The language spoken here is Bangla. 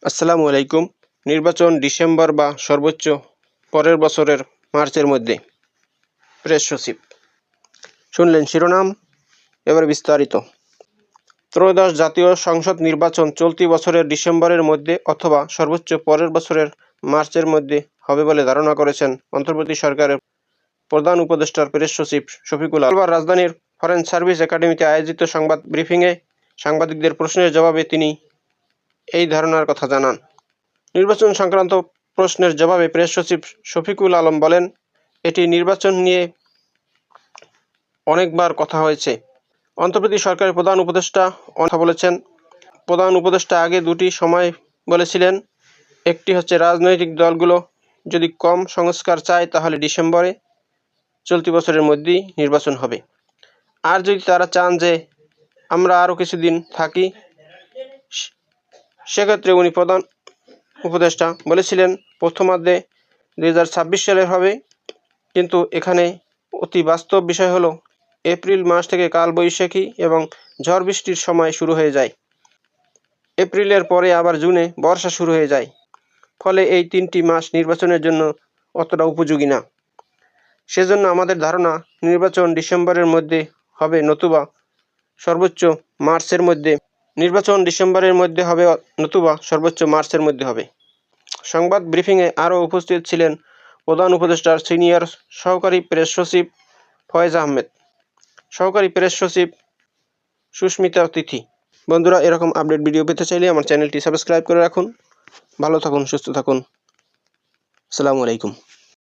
আসসালামু আলাইকুম। নির্বাচন ডিসেম্বর বা সর্বোচ্চ পরের বছরের মার্চের মধ্যে। প্রেস সচিব। শুনলেন শিরোনাম, এবার বিস্তারিত। ত্রয়োদশ জাতীয় সংসদ নির্বাচন চলতি বছরের ডিসেম্বরের মধ্যে অথবা সর্বোচ্চ পরের বছরের মার্চের মধ্যে হবে বলে ধারণা করেছেন অন্তর্বর্তী সরকারের প্রধান উপদেষ্টার প্রেস সচিব শফিকুল আলম। মঙ্গলবার রাজধানীর ফরেন সার্ভিস একাডেমিতে আয়োজিত সংবাদ ব্রিফিংয়ে সাংবাদিকদের প্রশ্নের জবাবে তিনি এই ধারণার কথা জানান। নির্বাচন সংক্রান্ত প্রশ্নের জবাবে প্রেস সচিব শফিকুল আলম বলেন, এটি নির্বাচন নিয়ে অনেকবার কথা হয়েছে। অন্তর্বর্তী সরকারের প্রধান উপদেষ্টা কথা বলেছেন। প্রধান উপদেষ্টা আগে দুটি সময় বলেছিলেন, একটি হচ্ছে রাজনৈতিক দলগুলো যদি কম সংস্কার চায় তাহলে ডিসেম্বরে চলতি বছরের মধ্যেই নির্বাচন হবে। আর যদি তারা চান যে আমরা আরও কিছুদিন থাকি, সেক্ষেত্রে উনি প্রধান উপদেষ্টা বলেছিলেন প্রথমার্ধে 2026 সালে হবে। কিন্তু এখানে অতি বাস্তব বিষয় হলো এপ্রিল মাস থেকে কালবৈশাখী এবং ঝড় বৃষ্টির সময় শুরু হয়ে যায়। এপ্রিলের পরে আবার জুনে বর্ষা শুরু হয়ে যায়। ফলে এই 3টি মাস নির্বাচনের জন্য অতটা উপযোগী না। সেজন্য আমাদের ধারণা নির্বাচন ডিসেম্বরের মধ্যে হবে, নতুবা সর্বোচ্চ মার্চের মধ্যে হবে। সংবাদ ব্রিফিংয়ে আরও উপস্থিত ছিলেন প্রধান উপদেষ্টার সিনিয়র সহকারী প্রেস সচিব ফয়েজ আহমেদ, সহকারী প্রেস সচিব সুস্মিতা তিথি। বন্ধুরা, এরকম আপডেট ভিডিও পেতে চাইলে আমার চ্যানেলটি সাবস্ক্রাইব করে রাখুন। ভালো থাকুন, সুস্থ থাকুন। আসসালামু আলাইকুম।